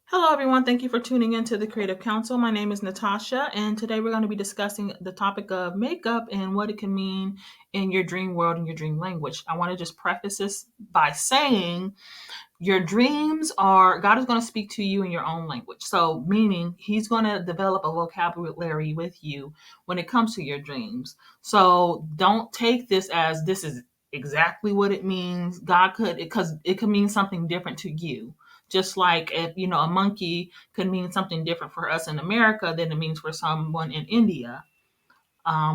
Hello, everyone. Thank you for tuning in to the Creative Council. My name is Natasha, and today we're going to be discussing the topic of makeup and what it can mean in your dream world and your dream language. I want to just preface this by saying your dreams are, God is going to speak to you in your own language. So, meaning He's going to develop a vocabulary with you when it comes to your dreams. So, don't take this is exactly what it means. God could, because it could mean something different to you. Just like if, a monkey could mean something different for us in America than it means for someone in India,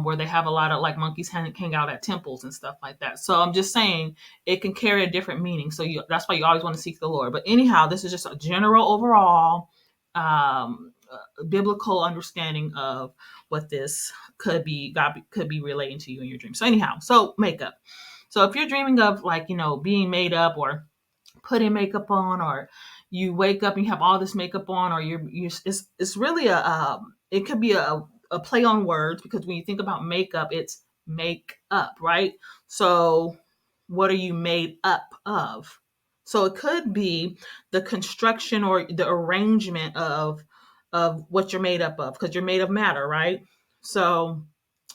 where they have a lot of like monkeys hang out at temples and stuff like that. So I'm just saying it can carry a different meaning. So that's why you always want to seek the Lord. But anyhow, this is just a general overall biblical understanding of what this could be. God could be relating to you in your dream. So anyhow, so makeup. So if you're dreaming of like being made up or putting makeup on, or you wake up and you have all this makeup on, or you're it's really it could be a play on words, because when you think about makeup, it's make up, right? So what are you made up of? So it could be the construction or the arrangement of what you're made up of, because you're made of matter, right? So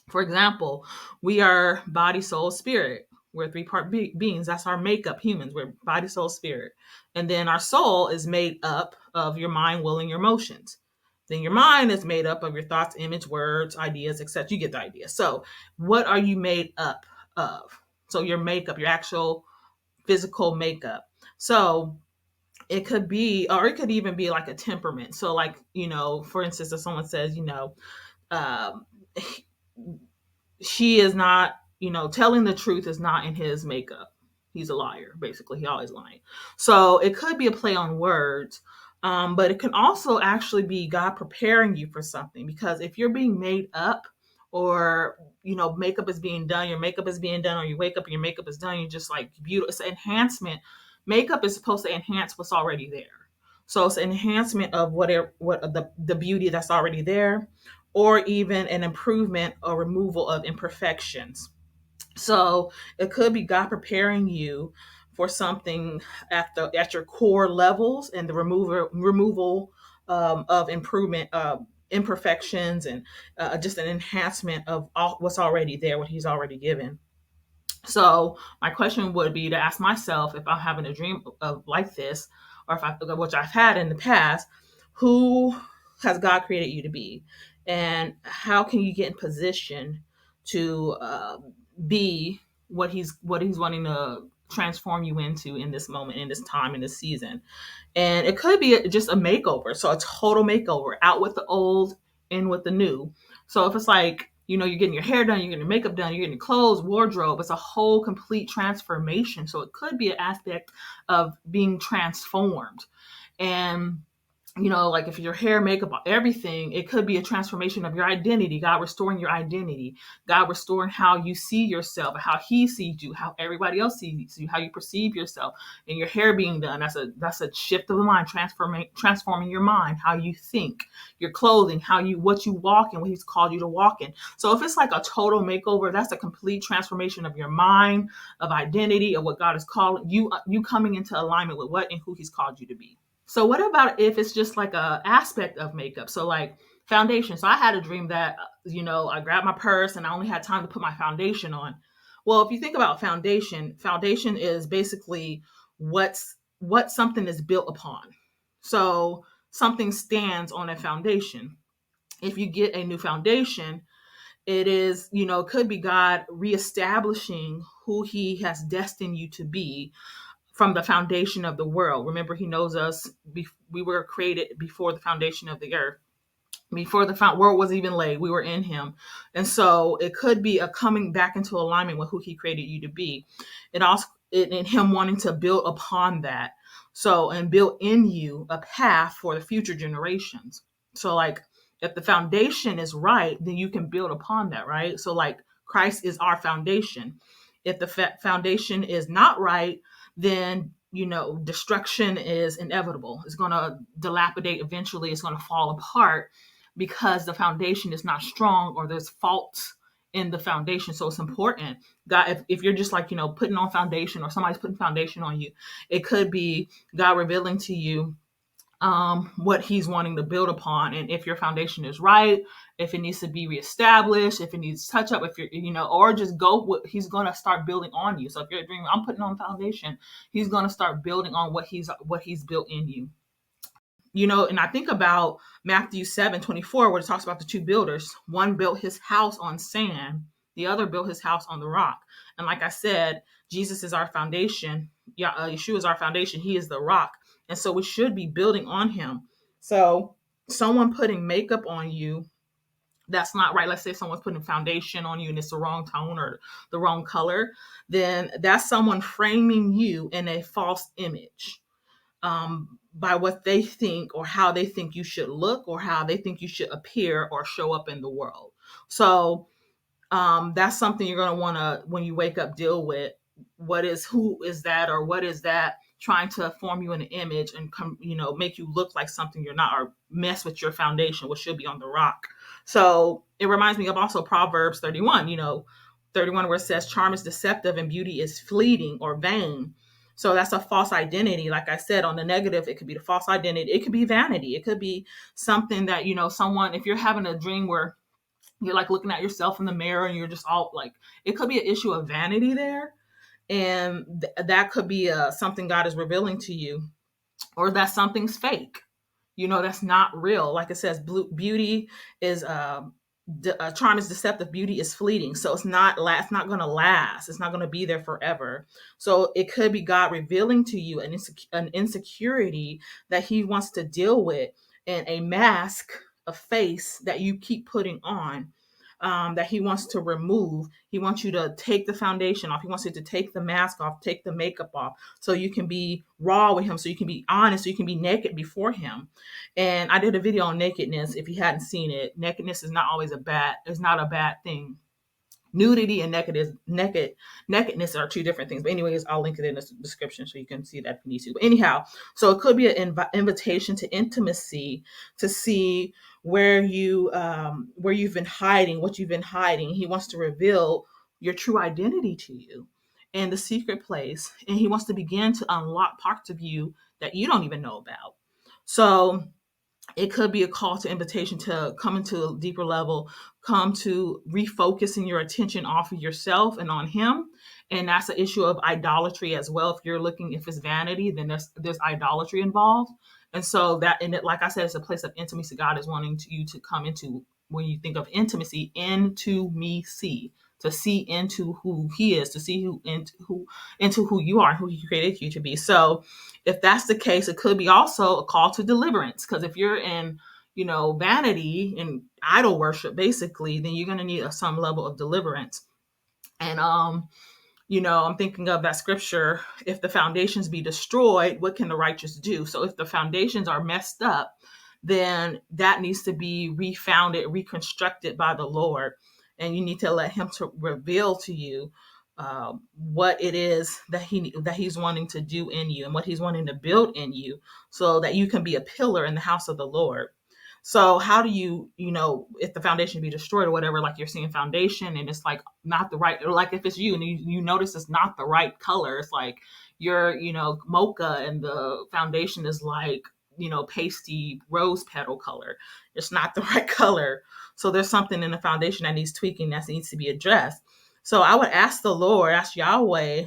for example, we are body, soul, spirit. We're three-part beings. That's our makeup, humans. We're body, soul, spirit. And then our soul is made up of your mind, will, and your emotions. Then your mind is made up of your thoughts, image, words, ideas, etc. You get the idea. So, what are you made up of? So, your makeup, your actual physical makeup. So, it could be, or it could even be like a temperament. So, like, for instance, if someone says, um, she is not, telling the truth is not in his makeup. He's a liar, basically. He always lying. So it could be a play on words, but it can also actually be God preparing you for something. Because if you're being made up, or makeup is being done, your makeup is being done, or you wake up and your makeup is done, you're just like beautiful. It's an enhancement. Makeup is supposed to enhance what's already there. So it's an enhancement of what the beauty that's already there, or even an improvement or removal of imperfections. So it could be God preparing you for something at your core levels, and the removal of improvement imperfections, and just an enhancement of what's already there, what He's already given. So my question would be to ask myself, if I'm having a dream of like this, or if which I've had in the past, who has God created you to be, and how can you get in position to be what He's wanting to transform you into in this moment, in this time, in this season. And it could be just a makeover, so a total makeover, out with the old, in with the new. So if it's like, you're getting your hair done, you're getting your makeup done, you're getting your clothes, wardrobe, it's a whole complete transformation. So it could be an aspect of being transformed. And like if your hair, makeup, everything, it could be a transformation of your identity. God restoring your identity. God restoring how you see yourself, how He sees you, how everybody else sees you, how you perceive yourself. And your hair being done, that's a shift of the mind, transforming your mind, how you think, your clothing, what you walk in, what He's called you to walk in. So if it's like a total makeover, that's a complete transformation of your mind, of identity, of what God is calling you coming into alignment with what and who He's called you to be. So what about if it's just like a aspect of makeup? So like foundation. So I had a dream that I grabbed my purse and I only had time to put my foundation on. Well, if you think about foundation is basically what something is built upon. So something stands on a foundation. If you get a new foundation, it is, could be God reestablishing who He has destined you to be from the foundation of the world. Remember, He knows us. We were created before the foundation of the earth. Before the world was even laid, we were in Him. And so it could be a coming back into alignment with who He created you to be. It also, in Him wanting to build upon that. So, and build in you a path for the future generations. So like, if the foundation is right, then you can build upon that, right? So like, Christ is our foundation. If the foundation is not right, then destruction is inevitable. It's going to dilapidate eventually. It's going to fall apart because the foundation is not strong, or there's faults in the foundation. So it's important, God, if you're just like putting on foundation, or somebody's putting foundation on you, it could be God revealing to you what he's wanting to build upon, and if your foundation is right, if it needs to be reestablished, if it needs touch up, if you're, or just go what he's going to start building on you. So if you're a dreamer, I'm putting on foundation, he's going to start building on what he's built in you. And I think about Matthew 7:24, where it talks about the two builders. One built his house on sand, the other built his house on the rock. And like I said, Jesus is our foundation. Yeah, Yeshua is our foundation. He is the rock. And so we should be building on him. So someone putting makeup on you, that's not right. Let's say someone's putting foundation on you and it's the wrong tone or the wrong color, then that's someone framing you in a false image, by what they think or how they think you should look or how they think you should appear or show up in the world. So that's something you're going to want to, when you wake up, deal with. Who is that, or what is that trying to form you in an image and make you look like something you're not, or mess with your foundation, which should be on the rock. So it reminds me of also Proverbs 31, 31, where it says, charm is deceptive and beauty is fleeting or vain. So that's a false identity. Like I said, on the negative, it could be the false identity. It could be vanity. It could be something that, someone, if you're having a dream where you're like looking at yourself in the mirror and you're just all like, it could be an issue of vanity there. And that could be something God is revealing to you, or that something's fake. That's not real. Like it says, beauty is charm is deceptive, beauty is fleeting. So it's not going to last. It's not going to be there forever. So it could be God revealing to you an insecurity that he wants to deal with, and a mask, a face that you keep putting on, that he wants to remove. He wants you to take the foundation off. He wants you to take the mask off, take the makeup off, so you can be raw with him, so you can be honest, so you can be naked before him. And I did a video on nakedness. If you hadn't seen it, nakedness is not always it's not a bad thing. Nudity and nakedness are two different things. But anyways, I'll link it in the description so you can see that if you need to. But anyhow, so it could be an invitation to intimacy, to see where you've been hiding, what you've been hiding. He wants to reveal your true identity to you in the secret place, and he wants to begin to unlock parts of you that you don't even know about. So it could be a call to invitation to come into a deeper level, come to refocusing your attention off of yourself and on him. And that's an issue of idolatry as well. If it's vanity, then there's idolatry involved. And so that, and it, like I said, it's a place of intimacy. God is wanting you to come into, when you think of intimacy, into me, to see into who he is, to see into who you are and who he created you to be. So if that's the case, it could be also a call to deliverance. Because if you're in, vanity and idol worship, basically, then you're going to need some level of deliverance. And, I'm thinking of that scripture, if the foundations be destroyed, what can the righteous do? So if the foundations are messed up, then that needs to be refounded, reconstructed by the Lord. And you need to let him to reveal to you what it is that he's wanting to do in you and what he's wanting to build in you, so that you can be a pillar in the house of the Lord. So how do you, if the foundation be destroyed or whatever, like you're seeing foundation and it's like not the right, or like if it's you and you notice it's not the right color, it's like you're, mocha and the foundation is like, pasty rose petal color. It's not the right color. So there's something in the foundation that needs tweaking, that needs to be addressed. So I would ask the Lord, ask Yahweh,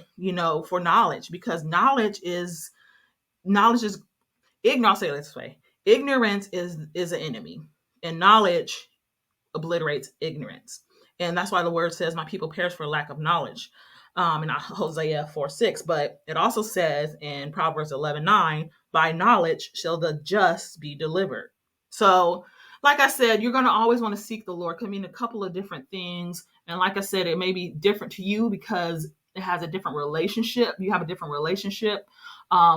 for knowledge, because knowledge is ignorance. I'll say it this way: ignorance is an enemy, and knowledge obliterates ignorance. And that's why the word says, "My people perish for lack of knowledge," in Hosea 4:6. But it also says in Proverbs 11:9, "By knowledge shall the just be delivered." So, like I said, you're going to always want to seek the Lord. Could mean a couple of different things. And like I said, it may be different to you because it has a different relationship. You have a different relationship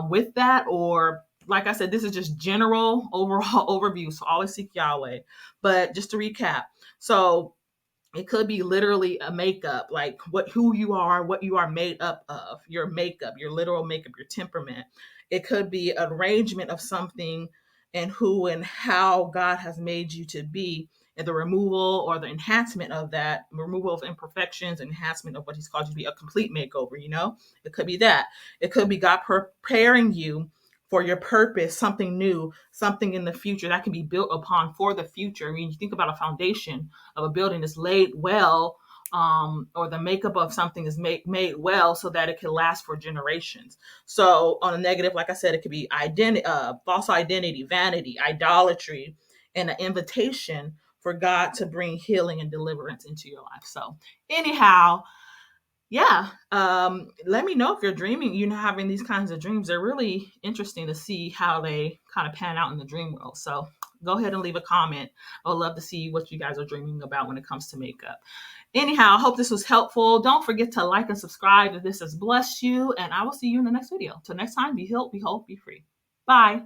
with that. Or like I said, this is just general overall overview. So always seek Yahweh. But just to recap, so it could be literally a makeup, like who you are, what you are made up of, your makeup, your literal makeup, your temperament. It could be an arrangement of something and who and how God has made you to be, and the removal or the enhancement of that, removal of imperfections, enhancement of what he's called you to be, a complete makeover. It could be that. It could be God preparing you for your purpose, something new, something in the future that can be built upon for the future. I mean, you think about a foundation of a building is laid well, or the makeup of something is made well so that it can last for generations. So on a negative, like I said, it could be false identity, vanity, idolatry, and an invitation for God to bring healing and deliverance into your life. So anyhow, yeah, let me know if you're dreaming, having these kinds of dreams. They're really interesting to see how they kind of pan out in the dream world. So go ahead and leave a comment. I would love to see what you guys are dreaming about when it comes to makeup. Anyhow, I hope this was helpful. Don't forget to like and subscribe if this has blessed you, and I will see you in the next video. Till next time, be healed, be whole, be free. Bye.